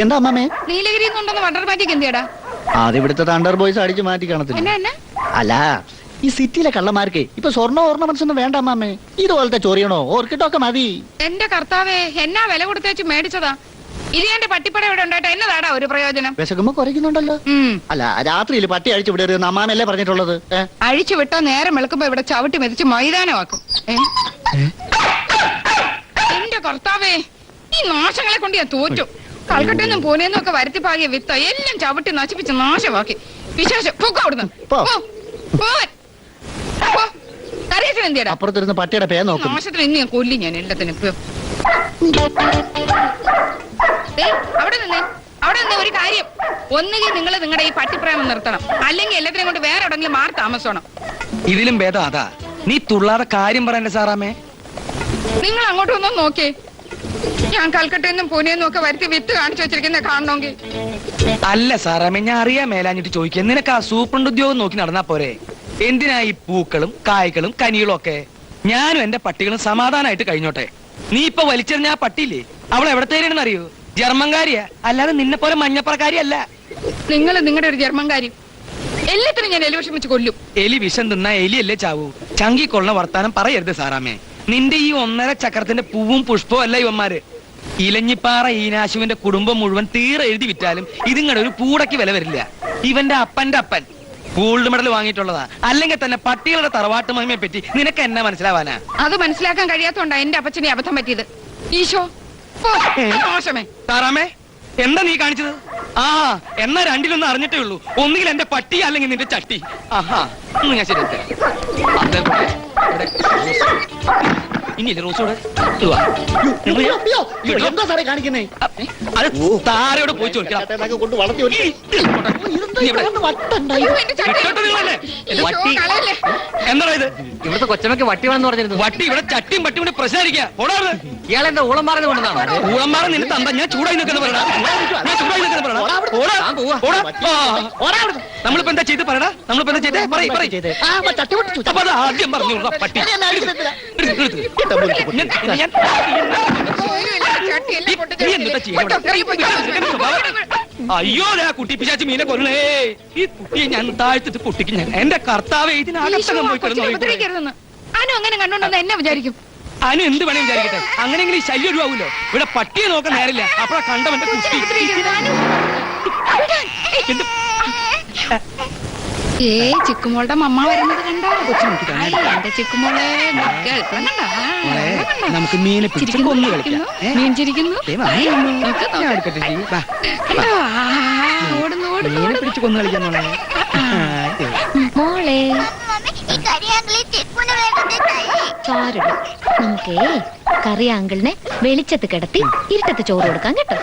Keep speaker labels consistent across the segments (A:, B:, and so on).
A: എന്താ അമ്മേ?
B: Nilgiri wonder magic എന്തിയടാ?
A: അത് ഇവിടുത്തെ തണ്ടർ ബോയ്സ് അടിച്ചു മാറ്റി കാണത്തില്ല. അല്ല, ഈ സിറ്റിയിലെ കള്ളന്മാർക്ക് ഇപ്പൊ സ്വർണ്ണ ഓർണമെന്റ്സ് ഒന്നും വേണ്ട അമ്മേ. ഇതുപോലത്തെ ചൊറിയണോ ഓർക്കിട്ടൊക്കെ മതി.
B: എന്റെ കർത്താവേ, എന്നാ വില കൊടുത്തേച്ച് മേടിച്ചതാ. ഇത് എന്റെ പട്ടിപ്പട ഇവിടെ ഉണ്ടായിട്ട് എന്നതാടാ ഒരു പ്രയോജനം?
A: വിശക്കുമ്പോ കുറയ്ക്കുന്നുണ്ടല്ലോ. അല്ല, രാത്രിയിൽ പട്ടി അഴിച്ചു വിടരുതെന്ന് അമ്മാനല്ലേ പറഞ്ഞിട്ടുള്ളത്?
B: അഴിച്ചു വിട്ടാ നേരം വെളുക്കുമ്പോ ഇവിടെ ചവിട്ടി മെതിച്ച് മൈതാനമാക്കും. എന്റെ കർത്താവേ, ഈ നാശങ്ങളെ കൊണ്ട് ഞാൻ തോറ്റു. കൽക്കട്ടയൊന്നും പൂനെന്നും ഒക്കെ വരുത്തിപ്പാകിയ വിത്ത എല്ലാം ചവിട്ടി നശിപ്പിച്ച് നാശമാക്കി. വിശേഷം പൊക്കവിടുന്നു.
A: അപ്പുറത്തിരുന്ന് പട്ടിയുടെ പേ നോക്കും.
B: നാശത്തിന് ഇനി കൊല്ലി ഞാൻ എല്ലാത്തിനും. അവിടെ നിന്നേ ഒരു കാര്യം, ഒന്നുകിൽ നിങ്ങൾ നിങ്ങളുടെ ഈ പട്ടിപ്രേമം നിർത്തണം, അല്ലെങ്കിൽ എല്ലാത്തിനും കൊണ്ട് വേറെ എവിടെങ്കിലും മാറി താമസണം.
C: ഇതിലും ഭേദം അതാ. നീ തുള്ളാതെ കാര്യം പറയണ്ടേ സാറാമേ.
B: നിങ്ങൾ അങ്ങോട്ടൊന്നും നോക്കേ. ഞാൻ കൽക്കട്ടയെന്നും പൂനെന്നും ഒക്കെ വരുത്തി വിത്ത് കാണിച്ചു വെച്ചിരിക്കുന്ന കാണണമെങ്കിൽ.
C: അല്ല സാറാമേ, ഞാൻ അറിയാൻ മേലാഞ്ഞിട്ട് ചോദിക്കുക. നിനക്ക് ആ സൂപ്രണ്ട് ഉദ്യോഗം നോക്കി നടന്നാ പോരെ? എന്തിനാ ഈ പൂക്കളും കായ്കളും കനികളും ഒക്കെ? ഞാനും എന്റെ പട്ടികളും സമാധാനമായിട്ട് കഴിഞ്ഞോട്ടെ. നീ ഇപ്പൊ വലിച്ചെറിഞ്ഞ ആ പട്ടിയില്ലേ, അവൾ എവിടത്തേരാണെന്ന് അറിയോ? ജർമ്മൻകാരിയാ, അല്ലാതെ നിന്നെ പോലെ മഞ്ഞപ്പറക്കാരിയല്ല.
B: നിങ്ങൾ നിങ്ങളുടെ ഒരു ജർമ്മൻകാരി. എല്ലാത്തിനും ഞാൻ എലി വിഷം വെച്ച് കൊല്ലും.
C: എലി വിഷം തിന്നാ എലിയല്ലേ ചാവൂ. ചങ്കി കൊള്ളുന്ന വർത്താനം പറയരുത് സാറാമേ. നിന്റെ ഈ 1.5 ചക്രത്തിന്റെ പൂവും പുഷ്പവും അല്ല ഇവന്മാര്. ഇലഞ്ഞിപ്പാറ ഈനാശുവിന്റെ കുടുംബം മുഴുവൻ തീരെ എഴുതി വിറ്റാലും ഇതിങ്ങടെ ഒരു പൂടയ്ക്ക് വില വരില്ല. ഇവന്റെ അപ്പന്റെ അപ്പൻ ഗോൾഡ് മെഡൽ വാങ്ങിയിട്ടുള്ളതാ. അല്ലെങ്കിൽ തന്നെ പട്ടികളുടെ തറവാട്ട് മഹിമയെ പറ്റി നിനക്ക് എന്നാ മനസ്സിലാവാനാ?
B: അത് മനസ്സിലാക്കാൻ കഴിയാത്തോണ്ടാ എന്റെ അപ്പച്ചനെ അബദ്ധം പറ്റിയത്. ഈശോ മോശമേ.
C: താറാമേ, എന്താ നീ കാണിച്ചത്? ആ, എന്നാ രണ്ടിലൊന്നും അറിഞ്ഞിട്ടേ ഉള്ളൂ. ഒന്നുകിൽ എന്റെ പട്ടി അല്ലെങ്കിൽ നിന്റെ ചട്ടി. ആഹാ, ഒന്ന് ഞാൻ ശരി. ഇനിയില്ലേ റോസോട് താരയോട് പോയി ചോദിക്കണം. എന്താ ഇത്?
D: ഇവിടുത്തെ കൊച്ചമ്മക്ക് വട്ടി വേണമെന്ന് പറഞ്ഞിരുന്നു.
C: വട്ടി ഇവിടെ ചട്ടിയും പട്ടിയും കൂടി പ്രശ്നമായിരിക്കുക.
D: ഇയാളെന്താ ഊളം മാറുന്നത് കൊണ്ടാണ്?
C: ഊളന്മാരെ നിന്നെ തന്ത ഞാൻ ചൂടായി നിൽക്കുന്ന പറയണ. നമ്മളിപ്പോ എന്താ ചെയ്ത് പറയടാ? നമ്മളിപ്പോ എന്താ ചെയ്തേ? അപ്പൊ അത് ആദ്യം പറഞ്ഞു പട്ടി. അയ്യോ, കുട്ടി പിശാച്ച് മീനെ കൊല്ലണേ. ഈ കുട്ടിയെ ഞാൻ താഴ്ത്തിട്ട് പൊട്ടിക്കും ഞാൻ. എന്റെ കർത്താവേ, ഇതിനകത്തകം പോയി കിടന്നു.
B: അനു അങ്ങനെ കണ്ടോണ്ടെന്ന് എന്നെ വിചാരിക്കും.
C: അനു എന്ത് വേണേ വിചാരിക്കട്ടെ. അങ്ങനെയെങ്കിലും ഈ ശല്യം ഒഴിവാവൂല്ലോ. ഇവിടെ പട്ടിയെ നോക്കാൻ നേരില്ല. അപ്പഴാ കണ്ടവന്റെ കുട്ടി.
B: ചിക്കുമോളുടെ മമ്മ വരുന്നത് കണ്ടോ? എന്റെ ചിക്കുമോളെ
C: നമുക്ക് മീനെ പിടിച്ച് കൊന്നു കളിക്കാം.
B: മീൻ ചിരിക്കുന്നു.
C: മീനെ പിടിച്ച് കൊന്നു കളിക്കാന്നുള്ള
E: മോളെ നമുക്കേ കറി അങ്കിളിനെ വെളിച്ചത്ത് കിടത്തി ഇരുട്ടത്ത് ചോറ് കൊടുക്കാം കേട്ടോ.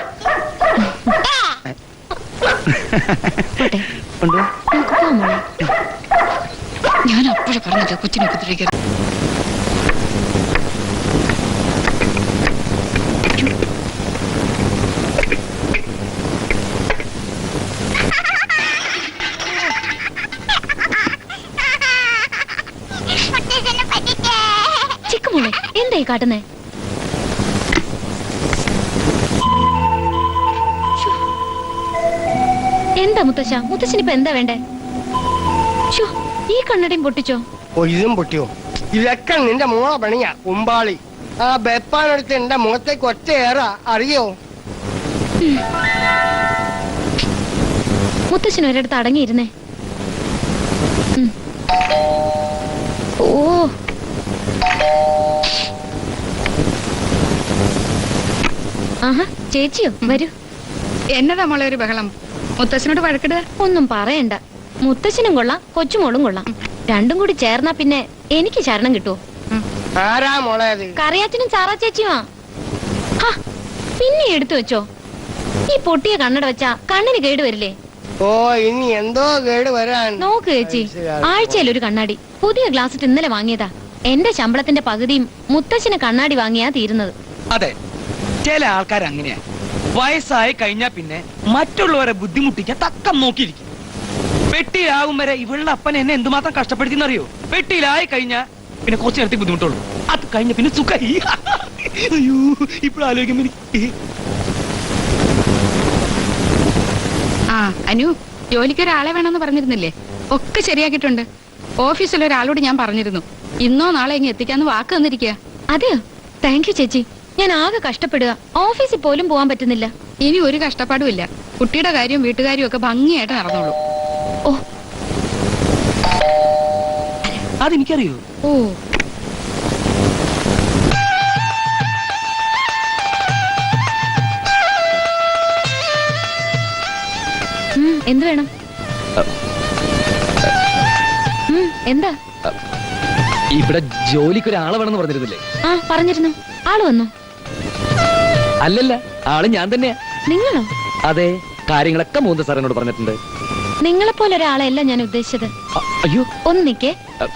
E: നമുക്ക് പോ മോളെ.
B: ഞാൻ അപ്പോഴും പറഞ്ഞത് കൊച്ചിനെ കുത്തിരിക്കരുത്.
E: ചിക്കുമോളെ, എന്തായി കാട്ടുന്നേ? എന്താ മുത്തശ്ശ? മുത്തശ്ശനിപ്പോ എന്താ വേണ്ടേ? ഈ കണ്ണടയും പൊട്ടിച്ചോ?
F: ഇതും പൊട്ടിയോ? ഇതൊക്കെ നിന്റെ മോളെ പണിയാ കുമ്പാളി. ആ ബെപ്പാനെടുത്ത് എന്റെ മുഖത്തേക്ക് ഒറ്റയേറാ, അറിയോ?
E: മുത്തശ്ശൻ ഒരിടത്ത് അടങ്ങിയിരുന്നേ. ഓ, ആഹാ, ചേച്ചിയോ വരൂ.
B: എന്നതാ മോളെ ഒരു ബഹളം? മുത്തശ്ശനോട് വഴക്കിടുക?
E: ഒന്നും പറയണ്ട. മുത്തശ്ശനും കൊള്ളാം, കൊച്ചുമോളും കൊള്ളാം. രണ്ടും കൂടി ചേർന്നാ പിന്നെ എനിക്ക് ശരണം കിട്ടുവോ?
F: ആരാ മോളെ?
E: കറിയാച്ചനും സാറാ ചേച്ചിയുമാ. പിന്നെ എടുത്തു വെച്ചോ. ഈ പൊട്ടിയ കണ്ണട വെച്ചാ കണ്ണിന് കേട് വരില്ലേ?
F: ഓ, ഇനി എന്തോ കേട് വരാൻ.
E: നോക്ക് ചേച്ചി, ആഴ്ചയിൽ ഒരു കണ്ണാടി. പുതിയ ഗ്ലാസ് ഇന്നലെ വാങ്ങിയതാ. എന്റെ ശമ്പളത്തിന്റെ പകുതിയും മുത്തശ്ശന് കണ്ണാടി വാങ്ങിയാ തീരുന്നത്.
C: അതെ, ചില ആൾക്കാർ അങ്ങനെയാ. വയസ്സായി കഴിഞ്ഞാ പിന്നെ മറ്റുള്ളവരെ ബുദ്ധിമുട്ടിക്കാൻ തക്കം നോക്കിയിരിക്കും. പെട്ടിയിലാകും വരെ ഇവളുടെ അപ്പൻ എന്നെ എന്തുമാത്രം കഷ്ടപ്പെടുത്തിന്നറിയോ? പെട്ടിയിലായി കഴിഞ്ഞാ പിന്നെ കുറച്ചു നേരത്തെ ബുദ്ധിമുട്ടുള്ളൂ. അത് കഴിഞ്ഞ പിന്നെ സുഖമായി. അയ്യോ, ഇപ്പോഴാലോചിക്കുമ്പോ
B: അനു, ജോലിക്ക് ഒരാളെ വേണമെന്ന് പറഞ്ഞിരുന്നില്ലേ? ഒക്കെ ശരിയാക്കിയിട്ടുണ്ട്. ഓഫീസിൽ ഒരാളോട് ഞാൻ പറഞ്ഞിരുന്നു. ഇന്നോ നാളെ ഇങ്ങ് എത്തിക്കാന്ന് വാക്ക് തന്നിരിക്കുക.
E: അതെയോ? താങ്ക് യു ചേച്ചി. ഞാൻ ആകെ കഷ്ടപ്പെടുക. ഓഫീസിൽ പോലും പോവാൻ പറ്റുന്നില്ല.
B: ഇനി ഒരു കഷ്ടപ്പാടും ഇല്ല. കുട്ടിയുടെ കാര്യവും വീട്ടുകാര്യവും ഒക്കെ ഭംഗിയായിട്ട് നടന്നോളൂ.
E: ഓ
C: അതെനിക്കറിയോ.
B: ഓ,
E: എന്ത് വേണം? എന്താ?
D: ഇവിടെ ജോലിക്ക് ഒരാളെ വേണമെന്ന് പറഞ്ഞിരുന്നില്ലേ?
E: ആ പറഞ്ഞിരുന്നു. ആള് വന്നു.
D: അല്ലല്ല, ആള് ഞാൻ തന്നെയാ.
E: നിങ്ങളോ?
D: അതെ, കാര്യങ്ങളൊക്കെ മൂന്ന് സാറിനോട് പറഞ്ഞിട്ടുണ്ട്.
E: നിങ്ങളെ പോലെ ഒരാളെയല്ല ഞാൻ ഉദ്ദേശിച്ചത്.
D: അയ്യോ,
E: ഒന്ന് നിക്കേ.
D: ഞാൻ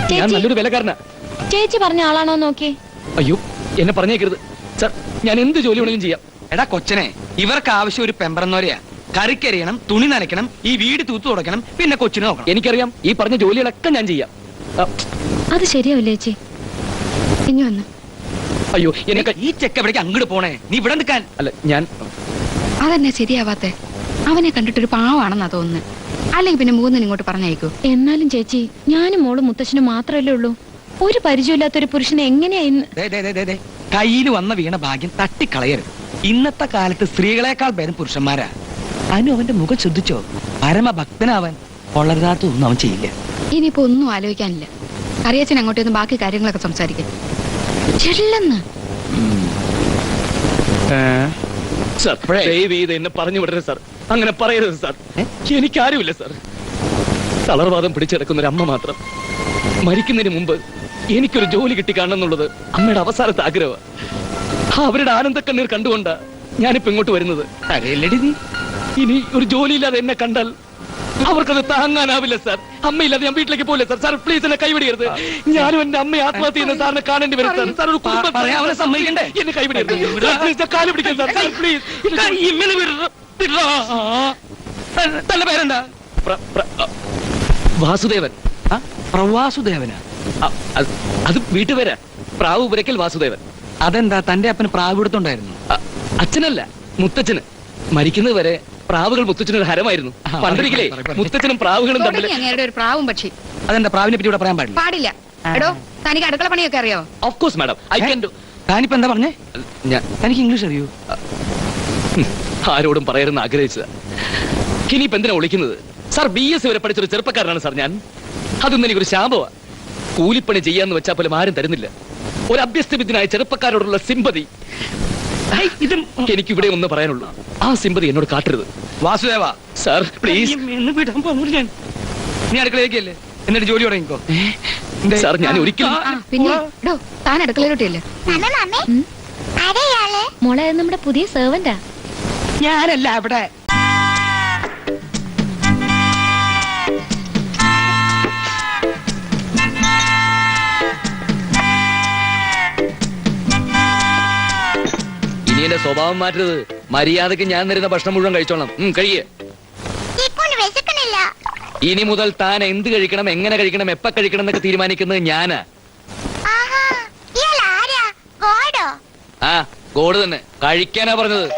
E: ചേച്ചി
D: നല്ലൊരു വിലക്കാരനാ.
E: ചേച്ചി പറഞ്ഞ ആളാണോ നോക്കി.
D: അയ്യോ, എന്നെ പറഞ്ഞേക്കരുത് സാർ. ഞാൻ എന്ത് ജോലി വേണമെങ്കിലും ചെയ്യാം.
C: എടാ കൊച്ചനെ, ഇവർക്ക് ആവശ്യം ഒരു പെമ്പറന്നോരെയാ. കറിക്കരിയണം, തുണി നനയ്ക്കണം, ഈ വീട് തൂത്തു തുടയ്ക്കണം, പിന്നെ കൊച്ചിനെ നോക്കണം.
D: എനിക്കറിയാം, ഈ പറഞ്ഞ ജോലികളൊക്കെ ഞാൻ ചെയ്യാം.
E: അത് ശരിയാവില്ലേ ചേച്ചി?
B: ഇനി വന്നു.
D: അയ്യോ, എന്നെ
C: ഈ ചെക്ക എവിടേക്ക് അങ്ങോട്ട് പോണേ? നീ ഇവിടെ നിൽക്കാൻ.
D: അല്ല, ഞാൻ
B: അതെന്നെ ശരിയാവാത്തെ? അവനെ കണ്ടിട്ടൊരു പാവാണെന്നാ തോന്നുന്നത്. അല്ലെങ്കിൽ പിന്നെ മൂന്നിനും ഇങ്ങോട്ട് പറഞ്ഞയക്കൂ.
E: എന്നാലും ചേച്ചി, ഞാനും മോളും മുത്തശ്ശനും മാത്രമല്ലേ ഉള്ളൂ. ഒരു പരിചയമില്ലാത്തൊരു പുരുഷനെ എങ്ങനെയാ ഇന്ന്?
C: കയ്യിൽ വന്ന വീണ ഭാഗ്യം തട്ടിക്കളയരുത്. ഇന്നത്തെ കാലത്ത് സ്ത്രീകളെക്കാൾ പേരും പുരുഷന്മാരാ. അനു അവന്റെ മുഖം ശ്രദ്ധിച്ചോ? പരമഭക്തനാവൻ. കൊള്ളരുതാത്തൊന്നും അവൻ ചെയ്യില്ല.
B: ഇനിയിപ്പോ ഒന്നും ആലോചിക്കാനില്ല. അറിയച്ചൻ അങ്ങോട്ടൊന്ന് ബാക്കി കാര്യങ്ങളൊക്കെ സംസാരിക്കും. ചെല്ലെന്ന്.
D: സാർ, ദയവ് ചെയ്ത് എന്നെ പറഞ്ഞു വിടരുത് സാർ. അങ്ങനെ പറയരുത് സാർ. എനിക്കാരുമില്ല സാർ. തളർവാദം പിടിച്ചെടുക്കുന്ന ഒരു അമ്മ മാത്രം. മരിക്കുന്നതിന് മുമ്പ് എനിക്കൊരു ജോലി കിട്ടി കാണണമെന്നുള്ളത് അമ്മയുടെ അവസാനത്തെ ആഗ്രഹമാണ്. അവരുടെ ആനന്ദക്കണ്ണീർ കണ്ടുകൊണ്ടാ ഞാനിപ്പോ ഇങ്ങോട്ട് വരുന്നത്.
C: അറിയില്ലടി നീ.
D: ഇനി ഒരു ജോലിയില്ലാതെ എന്നെ കണ്ടാൽ അവർക്കത് താങ്ങാനാവില്ല സാർ. അമ്മയില്ലാതെ ഞാൻ വീട്ടിലേക്ക് പോകില്ല സാർ. സാർ പ്ലീസ് എന്നെ കൈവിടരുത്. ഞാനും എന്റെ അമ്മയെ ആത്മഹത്യ ചെയ്യുന്ന സാറിനെ കാണേണ്ടി വരും സാർ. സാർ ഒരു കുടുംബം
C: അവനെ സമ്മതിക്കണ്ടേ?
D: എന്നെ കൈവിടരുത്. കാല് പിടിക്കാൻ സാർ. Sir please.
C: തന്റെ പേരെന്താ?
D: വാസുദേവൻ.
C: പ്രവാസുദേവനാ?
D: അത് വീട്ടുപേരാ. പ്രാവു പുരക്കൽ വാസുദേവൻ.
C: അതെന്താ, തന്റെ അപ്പന് പ്രാവ് എടുത്തോണ്ടായിരുന്നു?
D: അച്ഛനല്ല, മുത്തച്ഛന്. മരിക്കുന്നത് വരെ പ്രാവുകൾ മുത്തച്ഛനൊരു ഹരമായിരുന്നു. പണ്ടൊരിക്കലേ മുത്തച്ഛനും പ്രാവുകളും തമ്മിൽ.
B: അങ്ങയുടെ ഒരു പ്രാവും പക്ഷി.
C: അതെന്താ, പ്രാവിനെ പറ്റി ഇവിടെ പറയാൻ പാടില്ല?
B: പാടില്ല. എടോ, തനിക്ക് അടുക്കള പണിയൊക്കെ അറിയോ?
D: Of course madam, I can do.
C: താനിപ്പോ എന്താ പറഞ്ഞേ? തനിക്ക് ഇംഗ്ലീഷ് അറിയൂ?
D: ആരോടും പറയരുന്ന് ആഗ്രഹിച്ചതാ. ഇനിയിപ്പോ എന്തിനാ വിളിക്കുന്നത് സാർ? BS വരെ പഠിച്ചൊരു ചെറുപ്പക്കാരനാണ് സാർ ഞാൻ. അതൊന്നും എനിക്കൊരു ശാപമാ. കൂലിപ്പണി ചെയ്യാന്ന് വെച്ചാൽ പോലും ആരും തരുന്നില്ല. ഒരു അഭ്യസ്തവിദ്യനായ ചെറുപ്പക്കാരോടുള്ള സിമ്പതി എനിക്ക് ഇവിടെ ഒന്ന് പറയാനുള്ളൂ. ആ സിമ്പതി എന്നോട് കാട്ടരുത്.
C: വാസുദേവ
D: സാർ പ്ലീസ്.
C: നീ അടുക്കളയിലേക്കല്ലേ? എന്നിട്ട് ജോലി തുടങ്ങിക്കോ.
D: സാർ ഞാൻ ഒരിക്കലും.
B: പിന്നെ എടോ, താൻ അടുക്കളയിലോട്ടില്ലേ?
E: മോളെ, അത് നമ്മുടെ പുതിയ സെർവന്റാ.
C: ഞാനല്ല അവിടെ.
D: ഇനി എന്റെ സ്വഭാവം മാറ്റരുത്. മര്യാദക്ക് ഞാൻ തരുന്ന ഭക്ഷണം മുഴുവൻ കഴിച്ചോളാം. കഴിയേ. ഇനി മുതൽ താൻ എന്ത് കഴിക്കണം, എങ്ങനെ കഴിക്കണം, എപ്പ കഴിക്കണം എന്നൊക്കെ തീരുമാനിക്കുന്നത് ഞാനാ. ആ ഗോഡ് തന്നെ. കഴിക്കാനാ പറഞ്ഞത്.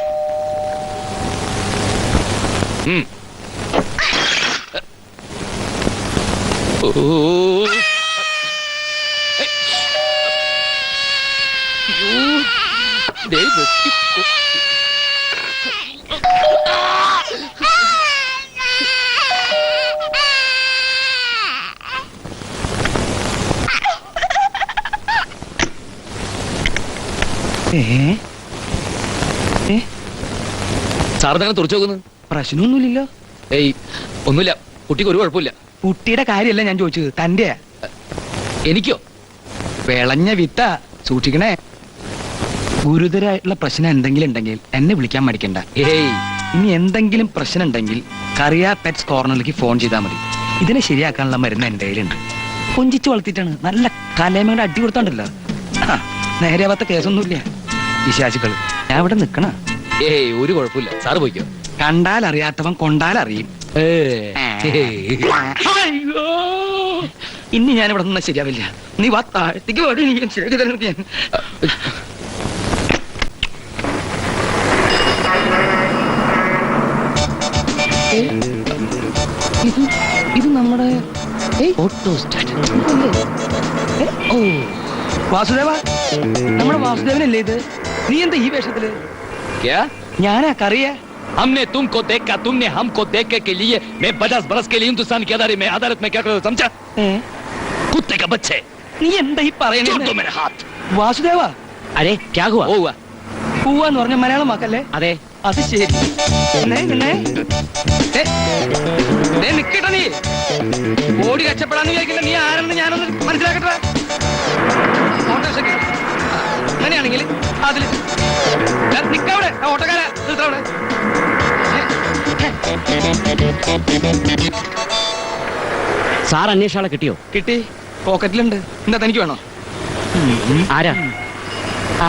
D: സാറിനെ തുറച്ചു നോക്കുന്നു.
C: പ്രശ്നമൊന്നുമില്ലല്ലോ.
D: ഏയ് ഒന്നുമില്ല. കുട്ടിക്ക് ഒരു കുഴപ്പമില്ല.
C: കുട്ടിയുടെ കാര്യമല്ല ഞാൻ ചോദിച്ചത്, തന്റെ.
D: എനിക്കോ?
C: വിളഞ്ഞ വിത്ത സൂക്ഷിക്കണേ. ഗുരുതരായിട്ടുള്ള പ്രശ്നം എന്തെങ്കിലും ഉണ്ടെങ്കിൽ എന്നെ വിളിക്കാൻ മടിക്കണ്ട.
D: ഏയ്
C: ഇനി എന്തെങ്കിലും പ്രശ്നം ഉണ്ടെങ്കിൽ കറിയ പെറ്റ്സ് കോർണറിലേക്ക് ഫോൺ ചെയ്താൽ മതി. ഇതിനെ ശരിയാക്കാനുള്ള മരുന്ന് എന്റെ കയ്യിലുണ്ട്. കൊഞ്ചിച്ച് വളർത്തിയിട്ടാണ്. നല്ല കലേമയുടെ അടി കൊടുത്തോണ്ടല്ലോ. നേരെയാവാത്ത കേസൊന്നുമില്ല. വിശാചുക്കൾ, ഞാൻ ഇവിടെ നിക്കണ.
D: ഏയ് ഒരു കുഴപ്പമില്ല. സാറ് പോയിക്കോ.
C: കണ്ടാൽ അറിയാത്തവൻ കൊണ്ടാലറിയും. ഇനി ഞാൻ ഇവിടെ നിന്നാ ശരിയാവില്ല. നീ വാ താഴത്തേക്ക് പാടി. നീ ശരിയാക്കി തരണം ഞാൻ. ഇത് നമ്മുടെ
A: ഓട്ടോ സ്റ്റാർട്ട്.
C: ഓ വാസുദേവ, നമ്മുടെ വാസുദേവനല്ലേ ഇത്? നീ എന്താ ഈ വേഷത്തില്?
D: क्या
C: ഞാനാ കറിയ.
D: हमने तुमको देखा, तुमने हमको देखने के लिए मैं 50 बरस के लिए हिंदुस्तान की अदालत में क्या करो समझा? कुत्ते का बच्चे,
C: നീ എന്താ ഈ
D: छोड़
C: പറയുന്നത്?
D: दो मेरे हाथ.
C: വാസുദേവ,
A: അരെ ക്യാ ഹുവാ?
D: ओ हुआ
C: പൂവാന്ന് പറഞ്ഞ മലയാളം വാക്കല്ലേ?
A: അതെ.
C: അത് ശരി. നിക്കട്ട നീ ഓടി രക്ഷപ്പെടാന്ന് വിചാരിക്കില്ല. നീ ആരെന്ന് ഞാനൊന്ന് മനസ്സിലാക്കട്ടെ. ഓട്ടോറിക്ഷ അങ്ങനെയാണെങ്കിൽ അതില് നിക്കവിടെ ഓട്ടോക്കാരാ നിർത്തവിടെ.
A: സാർ അന്വേഷാളെ കിട്ടിയോ?
C: കിട്ടി, പോക്കറ്റിലുണ്ട്. എന്താ തനിക്ക് വേണോ?
A: ആരാ?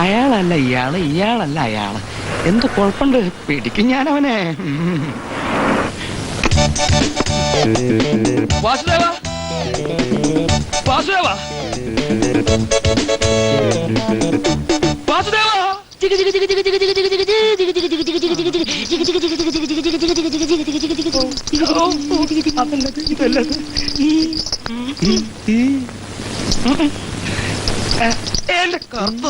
C: അയാളല്ല ഇയാള്, ഇയാളല്ല അയാള്. എന്ത് കുഴപ്പമുണ്ട്? പിടിക്കും ഞാൻ അവനെ. വാസുദേവ, വാസുദേവ, വാസുദേവ. എന്റെ കർത്ത